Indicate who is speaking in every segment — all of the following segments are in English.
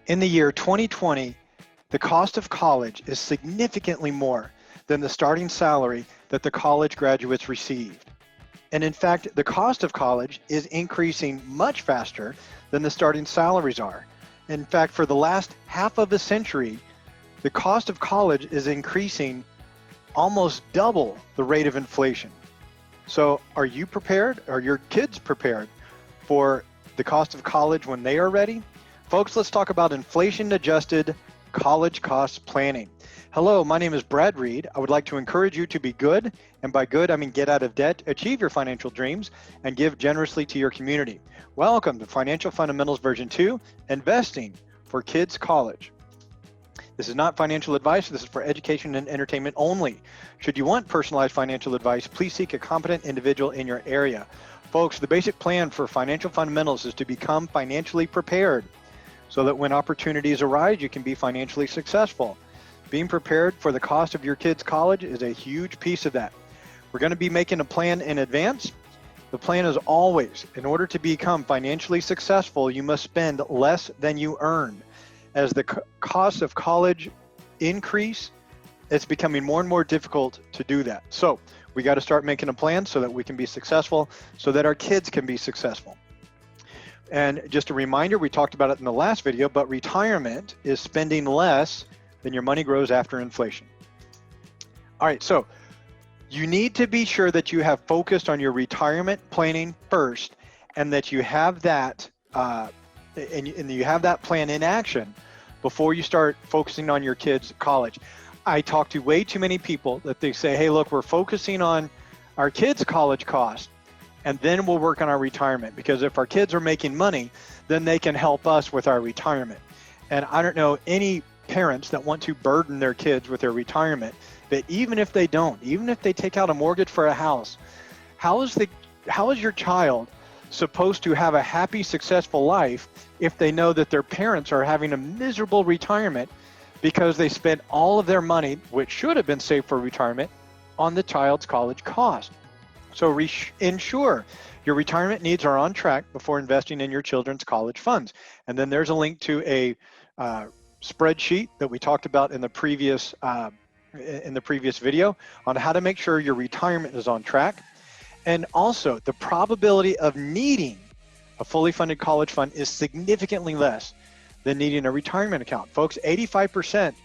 Speaker 1: In the year 2020, the cost of college is significantly more than the starting salary that the college graduates received. And in fact, the cost of college is increasing much faster than the starting salaries are. In fact, for the last half of a century, the cost of college is increasing almost double the rate of inflation. So are you prepared? Are your kids prepared for the cost of college when they are ready? Folks, let's talk about inflation-adjusted college cost planning. Hello, my name is Brad Reed. I would like to encourage you to be good, and by good, I mean get out of debt, achieve your financial dreams, and give generously to your community. Welcome to Financial Fundamentals version 2, Investing for Kids College. This is not financial advice. This is for education and entertainment only. Should you want personalized financial advice, please seek a competent individual in your area. Folks, the basic plan for Financial Fundamentals is to become financially prepared so that when opportunities arise, you can be financially successful. Being prepared for the cost of your kids' college is a huge piece of that. We're going to be making a plan in advance. The plan is always, in order to become financially successful, you must spend less than you earn. As the costs of college increase, it's becoming more and more difficult to do that. So we got to start making a plan so that we can be successful, so that our kids can be successful. And just a reminder, we talked about it in the last video, but retirement is spending less than your money grows after inflation. All right, so you need to be sure that you have focused on your retirement planning first, and that you have that and you have that plan in action before you start focusing on your kids' college. I talk to way too many people that they say, hey, look, we're focusing on our kids' college cost, and then we'll work on our retirement, because if our kids are making money, then they can help us with our retirement. And I don't know any parents that want to burden their kids with their retirement, but even if they don't, even if they take out a mortgage for a house, how is your child supposed to have a happy, successful life if they know that their parents are having a miserable retirement because they spent all of their money, which should have been saved for retirement, on the child's college cost? So ensure your retirement needs are on track before investing in your children's college funds. And then there's a link to a spreadsheet that we talked about in the previous video on how to make sure your retirement is on track. And also, the probability of needing a fully funded college fund is significantly less than needing a retirement account. Folks, 85%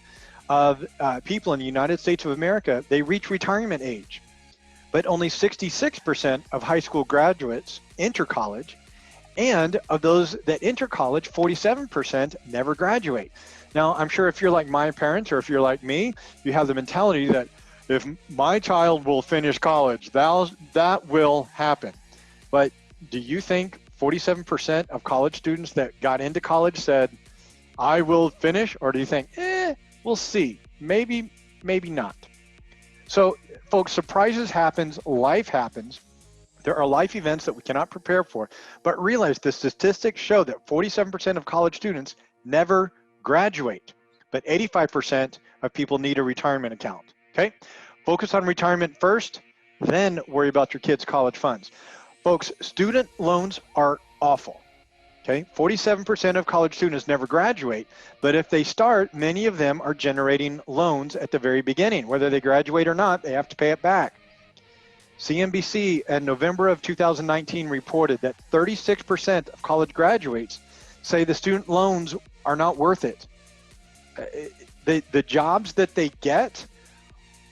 Speaker 1: of people in the United States of America, they reach retirement age. But only 66% of high school graduates enter college, and of those that enter college, 47% never graduate. Now, I'm sure if you're like my parents or if you're like me, you have the mentality that if my child will finish college, that will happen. But do you think 47% of college students that got into college said, I will finish? Or do you think, we'll see, maybe not? So folks, surprises happens, life happens. There are life events that we cannot prepare for, but realize the statistics show that 47% of college students never graduate, but 85% of people need a retirement account, okay? Focus on retirement first, then worry about your kids' college funds. Folks, student loans are awful, okay? 47% of college students never graduate, but if they start, many of them are generating loans at the very beginning. Whether they graduate or not, they have to pay it back. CNBC in November of 2019 reported that 36% of college graduates say the student loans are not worth it. The jobs that they get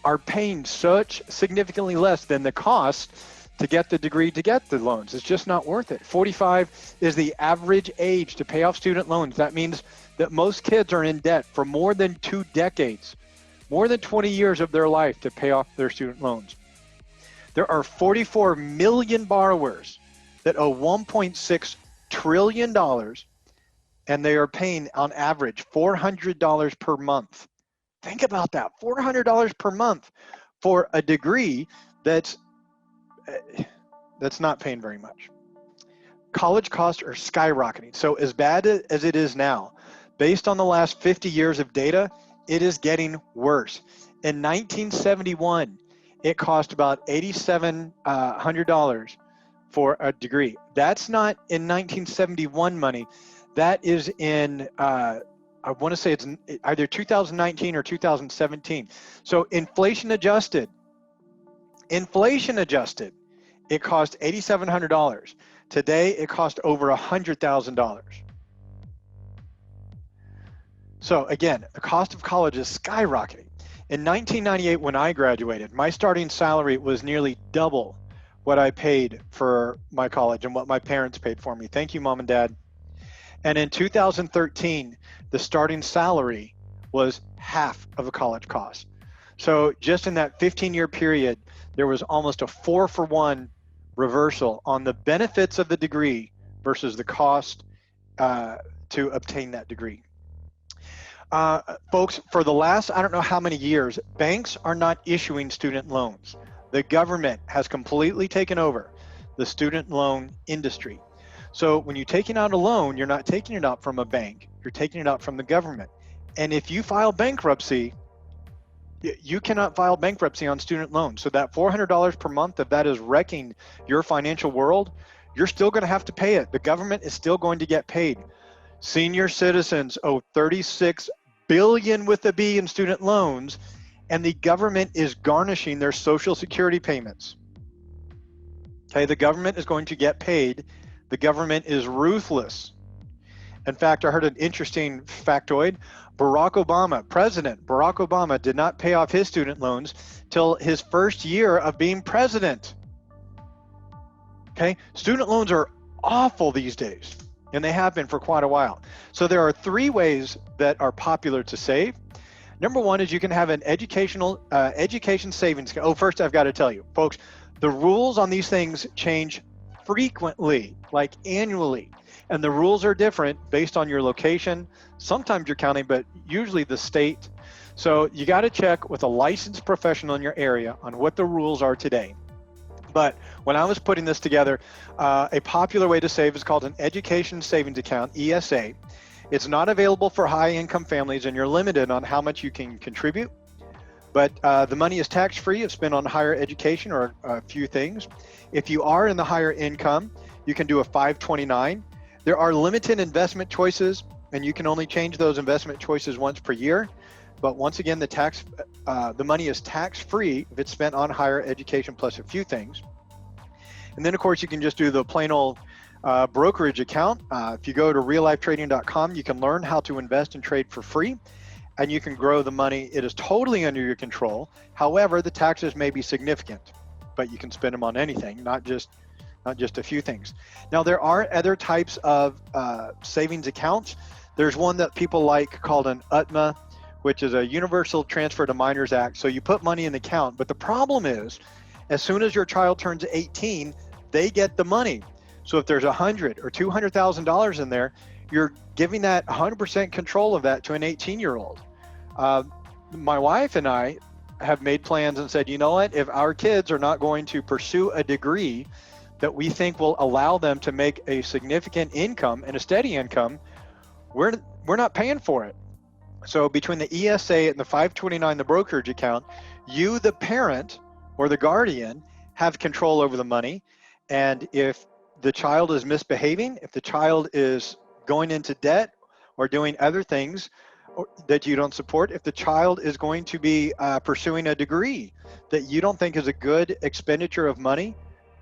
Speaker 1: are paying such significantly less than the cost to get the degree to get the loans. It's just not worth it. 45 is the average age to pay off student loans. That means that most kids are in debt for more than 2 decades, more than 20 years of their life to pay off their student loans. There are 44 million borrowers that owe $1.6 trillion, and they are paying on average $400 per month. Think about that, $400 per month for a degree that's not paying very much. College costs are skyrocketing. So as bad as it is now, based on the last 50 years of data, it is getting worse. In 1971, it cost about $8,700 for a degree. That's not in 1971 money. That is in I want to say it's either 2019 or 2017. So inflation adjusted, it cost $8,700. Today, it cost over $100,000. So again, the cost of college is skyrocketing. In 1998, when I graduated, my starting salary was nearly double what I paid for my college and what my parents paid for me. Thank you, Mom and Dad. And in 2013, the starting salary was half of a college cost. So just in that 15-year period, there was almost a 4-for-1 reversal on the benefits of the degree versus the cost to obtain that degree. Folks, for the last, I don't know how many years, banks are not issuing student loans. The government has completely taken over the student loan industry. So when you're taking out a loan, you're not taking it out from a bank, you're taking it out from the government. And if you file bankruptcy, you cannot file bankruptcy on student loans. So that $400 per month, if that is wrecking your financial world, you're still going to have to pay it. The government is still going to get paid. Senior citizens owe $36 billion with a B in student loans, and the government is garnishing their Social Security payments. Okay, the government is going to get paid. The government is ruthless. In fact, I heard an interesting factoid. President Barack Obama did not pay off his student loans till his first year of being president. Okay, student loans are awful these days, and they have been for quite a while. So there are 3 ways that are popular to save. Number 1 is you can have an education savings. Oh, first I've got to tell you, folks, the rules on these things change frequently, like annually. And the rules are different based on your location, sometimes your county, but usually the state. So you got to check with a licensed professional in your area on what the rules are today. But when I was putting this together, a popular way to save is called an education savings account, ESA. It's not available for high income families, and you're limited on how much you can contribute. But the money is tax-free if spent on higher education or a few things. If you are in the higher income, you can do a 529. There are limited investment choices, and you can only change those investment choices once per year. But once again, the money is tax-free if it's spent on higher education plus a few things. And then, of course, you can just do the plain old brokerage account. If you go to reallifetrading.com, you can learn how to invest and trade for free, and you can grow the money. It is totally under your control. However, the taxes may be significant, but you can spend them on anything, not just a few things. Now, there are other types of savings accounts. There's one that people like called an UTMA, which is a Universal Transfer to Minors Act. So you put money in the account, but the problem is, as soon as your child turns 18, they get the money. So if there's $100,000 or $200,000 in there, you're giving that 100% control of that to an 18-year-old. My wife and I have made plans and said, you know what, if our kids are not going to pursue a degree that we think will allow them to make a significant income and a steady income, we're not paying for it. So between the ESA and the 529, the brokerage account, you, the parent or the guardian, have control over the money. And if the child is misbehaving, if the child is going into debt or doing other things that you don't support, if the child is going to be pursuing a degree that you don't think is a good expenditure of money,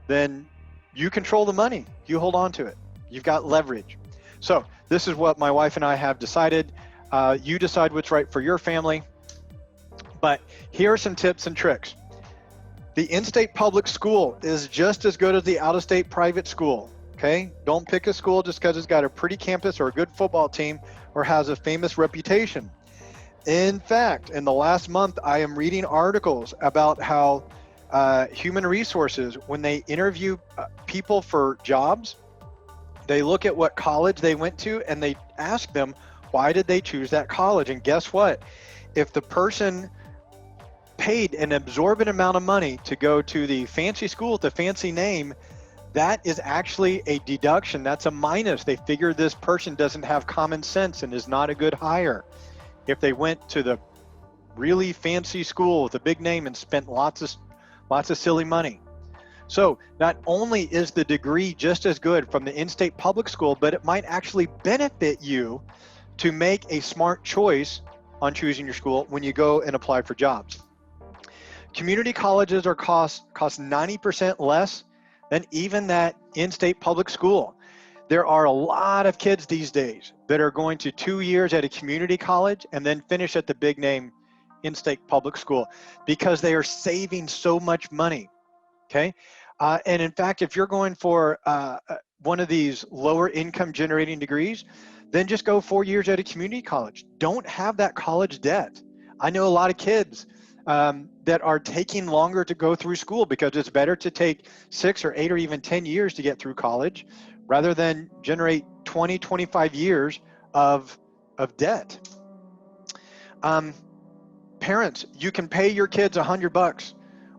Speaker 1: then you control the money. You hold on to it. You've got leverage. So this is what my wife and I have decided. You decide what's right for your family. But here are some tips and tricks. The in-state public school is just as good as the out-of-state private school, okay? Don't pick a school just because it's got a pretty campus or a good football team or has a famous reputation. In fact, in the last month, I am reading articles about how human resources, when they interview people for jobs, they look at what college they went to and they ask them, why did they choose that college? And guess what? If the person paid an absorbent amount of money to go to the fancy school with the fancy name, that is actually a deduction. That's a minus. They figure this person doesn't have common sense and is not a good hire. If they went to the really fancy school with a big name and spent lots of silly money. So not only is the degree just as good from the in-state public school, but it might actually benefit you to make a smart choice on choosing your school when you go and apply for jobs. Community colleges are cost 90% less than even that in-state public school. There are a lot of kids these days that are going to 2 years at a community college and then finish at the big name in-state public school because they are saving so much money, okay? And in fact, if you're going for one of these lower income generating degrees, then just go 4 years at a community college. Don't have that college debt. I know a lot of kids that are taking longer to go through school because it's better to take 6 or 8 or even 10 years to get through college rather than generate 20, 25 years of debt. Parents, you can pay your kids $100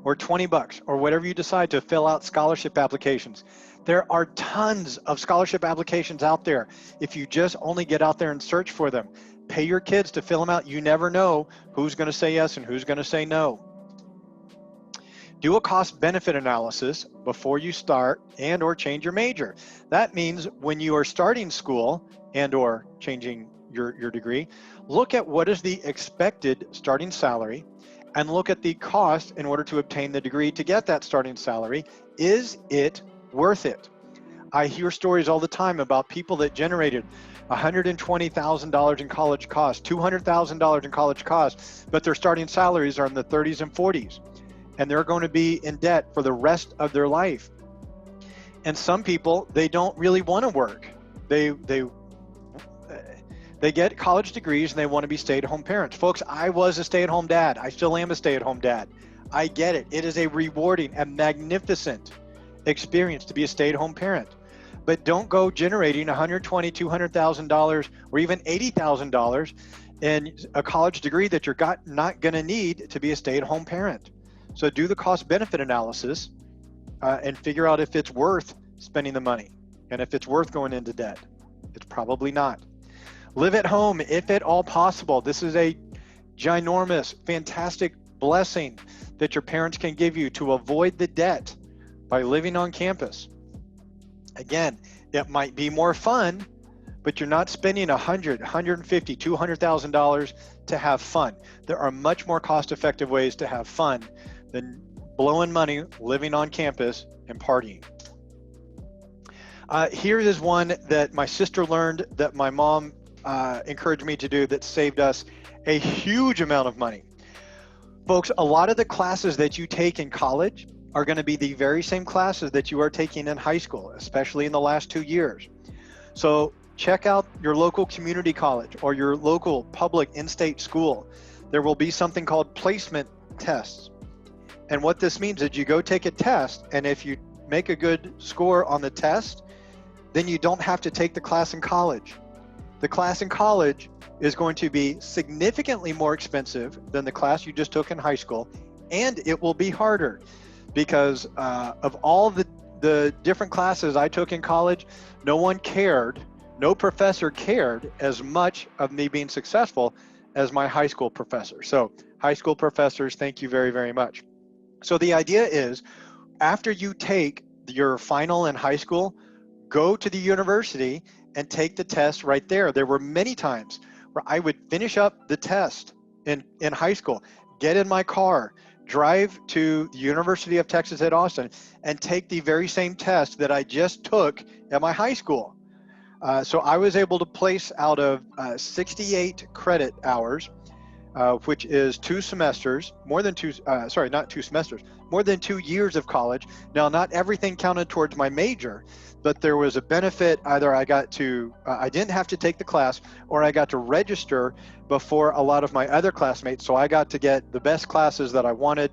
Speaker 1: or $20 or whatever you decide to fill out scholarship applications. There are tons of scholarship applications out there. If you just only get out there and search for them, pay your kids to fill them out. You never know who's going to say yes and who's going to say no. Do a cost-benefit analysis before you start and or change your major. That means when you are starting school and or changing your degree, look at what is the expected starting salary and look at the cost in order to obtain the degree to get that starting salary. Is it worth it? I hear stories all the time about people that generated $120,000 in college costs, $200,000 in college costs, but their starting salaries are in the 30s and 40s, and they're going to be in debt for the rest of their life. And some people, they don't really want to work. They get college degrees and they want to be stay-at-home parents. Folks, I was a stay-at-home dad. I still am a stay-at-home dad. I get it. It is a rewarding and magnificent experience to be a stay-at-home parent. But don't go generating $120,000, $200,000 or even $80,000 in a college degree that you're not going to need to be a stay-at-home parent. So do the cost-benefit analysis and figure out if it's worth spending the money and if it's worth going into debt. It's probably not. Live at home if at all possible. This is a ginormous, fantastic blessing that your parents can give you to avoid the debt by living on campus. Again, it might be more fun, but you're not spending $100,000, $150,000, $200,000 to have fun. There are much more cost-effective ways to have fun than blowing money, living on campus, and partying. Here is one that my sister learned that my mom encouraged me to do that saved us a huge amount of money. Folks, a lot of the classes that you take in college are going to be the very same classes that you are taking in high school, especially in the last 2 years. So check out your local community college or your local public in-state school. There will be something called placement tests. And what this means is you go take a test, and if you make a good score on the test, then you don't have to take the class in college. The class in college is going to be significantly more expensive than the class you just took in high school, and it will be harder because of all the different classes I took in college, no professor cared as much of me being successful as my high school professor. So high school professors, thank you very, very much. So the idea is after you take your final in high school, go to the university and take the test right there. There were many times where I would finish up the test in high school, get in my car, drive to the University of Texas at Austin, and take the very same test that I just took at my high school. So I was able to place out of 68 credit hours, which is 2 semesters, more than 2 years of college. Now, not everything counted towards my major, but there was a benefit. Either I didn't have to take the class, or I got to register before a lot of my other classmates, so I got to get the best classes that I wanted.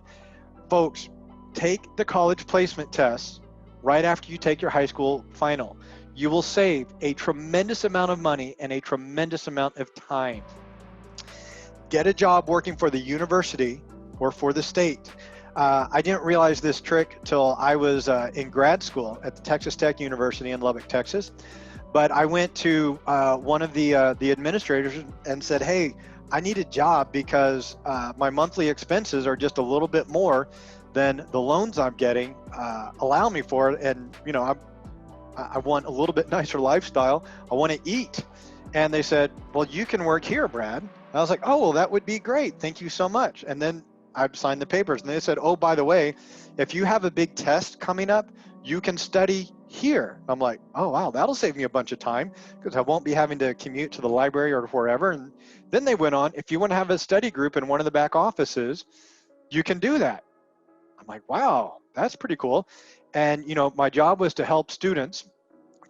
Speaker 1: Folks, take the college placement tests right after you take your high school final. You will save a tremendous amount of money and a tremendous amount of time. Get a job working for the university or for the state. I didn't realize this trick till I was in grad school at the Texas Tech University in Lubbock, Texas. But I went to one of the administrators and said, hey, I need a job because my monthly expenses are just a little bit more than the loans I'm getting allow me for. And, you know, I want a little bit nicer lifestyle. I want to eat. And they said, well, you can work here, Brad. And I was like, oh, well, that would be great. Thank you so much. And then I signed the papers, and they said, oh, by the way, if you have a big test coming up, you can study here. I'm like, oh, wow, that'll save me a bunch of time because I won't be having to commute to the library or wherever. And then they went on, if you want to have a study group in one of the back offices, you can do that. I'm like, wow, that's pretty cool. And, my job was to help students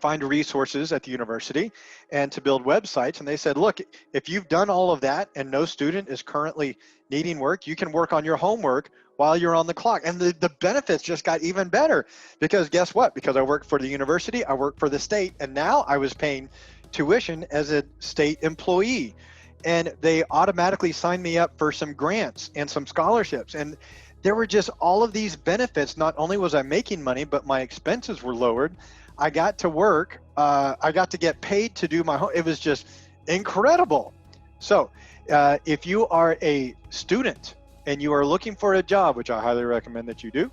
Speaker 1: find resources at the university and to build websites. And they said, look, if you've done all of that and no student is currently needing work, you can work on your homework while you're on the clock. And the benefits just got even better because guess what? Because I worked for the university, I worked for the state, and now I was paying tuition as a state employee. And they automatically signed me up for some grants and some scholarships. And there were just all of these benefits. Not only was I making money, but my expenses were lowered. I got to work. I got to get paid to do my home. It was just incredible. So if you are a student and you are looking for a job, which I highly recommend that you do,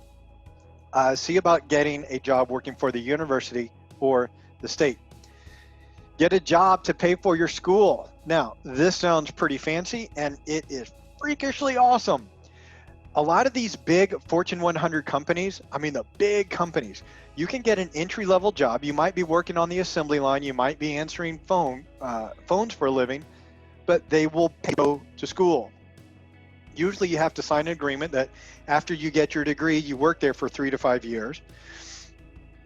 Speaker 1: see about getting a job working for the university or the state. Get a job to pay for your school. Now, this sounds pretty fancy, and it is freakishly awesome. A lot of these big Fortune 100 companies, the big companies, you can get an entry-level job. You might be working on the assembly line. You might be answering phones for a living, but they will pay you to school. Usually you have to sign an agreement that after you get your degree, you work there for 3 to 5 years,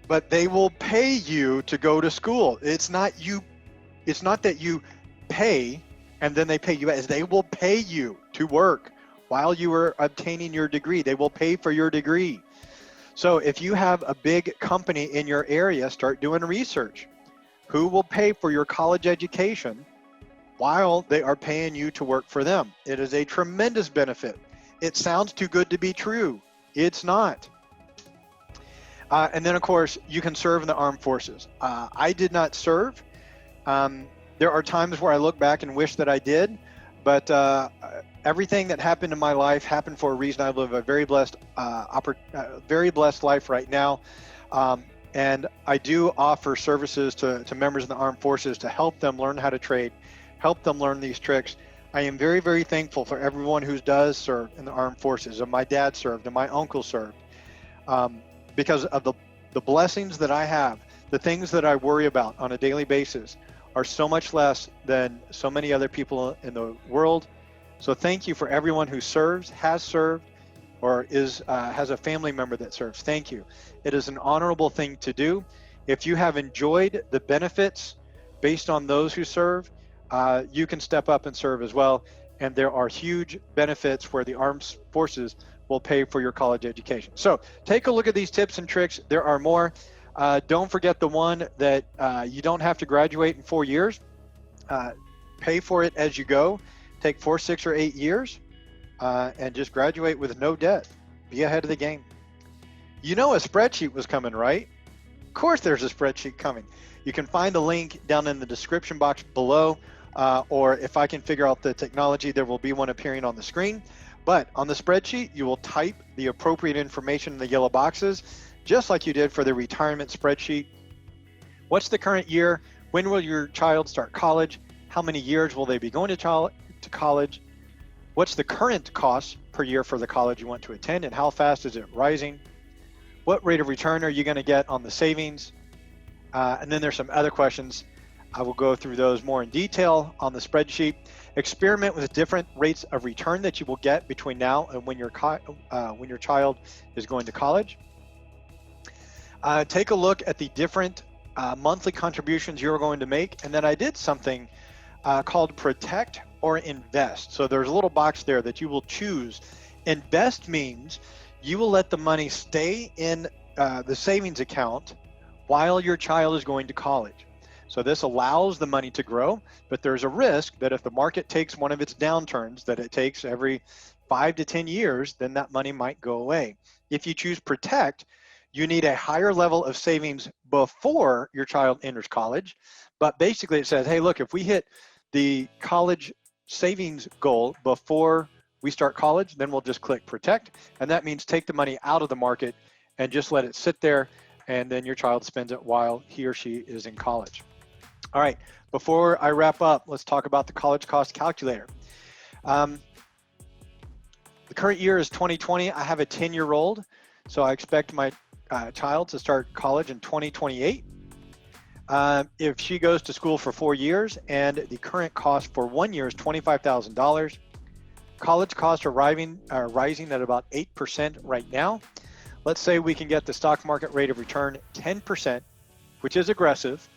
Speaker 1: but they will pay you to go to school. It's not that you pay and then they pay you, as they will pay you to work while you are obtaining your degree. They will pay for your degree. So if you have a big company in your area, start doing research. Who will pay for your college education while they are paying you to work for them? It is a tremendous benefit. It sounds too good to be true. It's not. And then, of course, you can serve in the armed forces. I did not serve. There are times where I look back and wish that I did, but everything that happened in my life happened for a reason. I live a very blessed life right now. And I do offer services to members of the armed forces to help them learn how to trade, help them learn these tricks. I am very, very thankful for everyone who does serve in the armed forces. And my dad served and my uncle served. Because of the blessings that I have, the things that I worry about on a daily basis are so much less than so many other people in the world. So thank you for everyone who serves, has served, or has a family member that serves. Thank you. It is an honorable thing to do. If you have enjoyed the benefits based on those who serve, you can step up and serve as well. And there are huge benefits where the armed forces will pay for your college education. So take a look at these tips and tricks. There are more. Don't forget the one that you don't have to graduate in 4 years. Pay for it as you go. Take 4, 6, or 8 years and just graduate with no debt. Be ahead of the game. You know a spreadsheet was coming, right? Of course there's a spreadsheet coming. You can find the link down in the description box below, or if I can figure out the technology, there will be one appearing on the screen. But on the spreadsheet, you will type the appropriate information in the yellow boxes, just like you did for the retirement spreadsheet. What's the current year? When will your child start college? How many years will they be going to college? What's the current cost per year for the college you want to attend, and how fast is it rising? What rate of return are you going to get on the savings? And then there's some other questions. I will go through those more in detail on the spreadsheet. Experiment with different rates of return that you will get between now and when your child is going to college. Take a look at the different monthly contributions you're going to make. And then I did something called protect or invest. So there's a little box there that you will choose. Invest means you will let the money stay in the savings account while your child is going to college. So this allows the money to grow, but there's a risk that if the market takes one of its downturns that it takes every 5 to 10 years, then that money might go away. If you choose protect, you need a higher level of savings before your child enters college. But basically it says, hey, look, if we hit the college savings goal before we start college, then we'll just click protect. And that means take the money out of the market and just let it sit there. And then your child spends it while he or she is in college. All right, before I wrap up, let's talk about the college cost calculator. The current year is 2020. I have a 10-year-old, so I expect my child to start college in 2028. If she goes to school for 4 years and the current cost for 1 year is $25,000, college costs are rising at about 8% right now. Let's say we can get the stock market rate of return 10%, which is aggressive,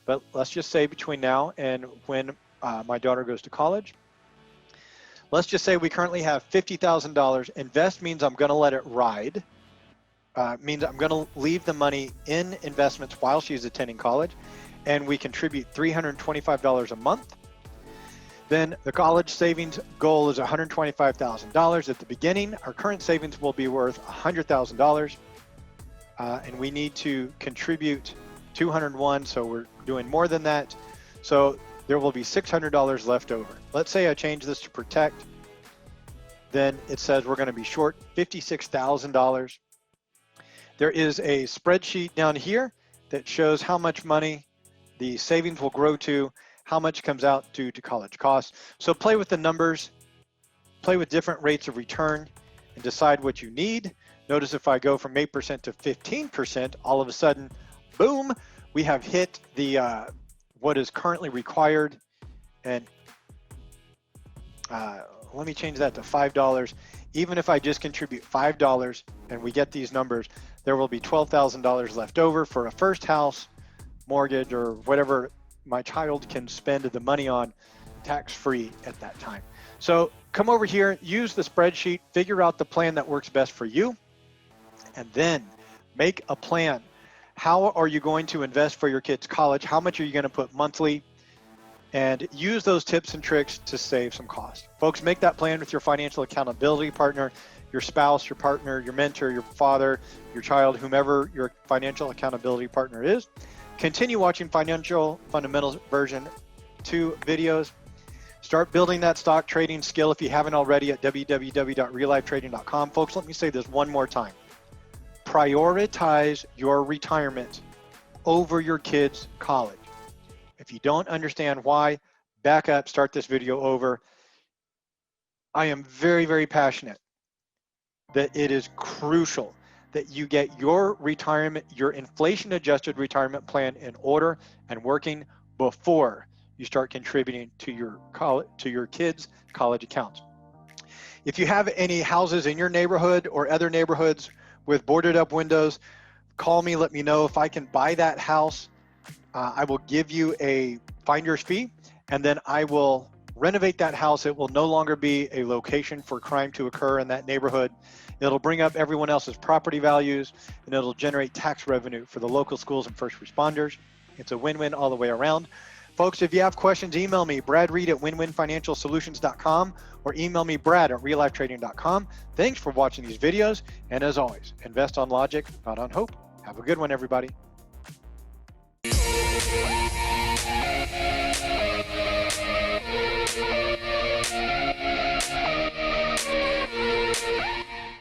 Speaker 1: but let's just say between now and when my daughter goes to college. Let's just say we currently have $50,000. Invest means I'm going to let it ride. Means I'm going to leave the money in investments while she's attending college, and we contribute $325 a month. Then the college savings goal is $125,000 at the beginning. Our current savings will be worth $100,000, and we need to contribute $201, so we're doing more than that. So there will be $600 left over. Let's say I change this to protect. Then it says we're going to be short $56,000. There is a spreadsheet down here that shows how much money the savings will grow to, how much comes out due to college costs. So play with the numbers, play with different rates of return, and decide what you need. Notice if I go from 8% to 15%, all of a sudden, boom, we have hit the what is currently required. And let me change that to $5. Even if I just contribute $5 and we get these numbers, there will be $12,000 left over for a first house, mortgage, or whatever my child can spend the money on tax-free at that time. So come over here, use the spreadsheet, figure out the plan that works best for you, and then make a plan. How are you going to invest for your kids' college? How much are you going to put monthly? And use those tips and tricks to save some cost. Folks, make that plan with your financial accountability partner, your spouse, your partner, your mentor, your father, your child, whomever your financial accountability partner is. Continue watching Financial Fundamentals version 2 videos. Start building that stock trading skill if you haven't already at www.reallifetrading.com. Folks, let me say this one more time. Prioritize your retirement over your kids' college. If you don't understand why, back up, start this video over. I am very, very passionate that it is crucial that you get your retirement, your inflation-adjusted retirement plan in order and working before you start contributing to your kids' college accounts. If you have any houses in your neighborhood or other neighborhoods with boarded up windows, call me, let me know. If I can buy that house, I will give you a finder's fee, and then I will renovate that house. It will no longer be a location for crime to occur in that neighborhood. It'll bring up everyone else's property values, and it'll generate tax revenue for the local schools and first responders. It's a win-win all the way around. Folks, if you have questions, email me, bradreed@winwinfinancialsolutions.com, or email me, brad@reallifetrading.com. Thanks for watching these videos, and as always, invest on logic, not on hope. Have a good one, everybody.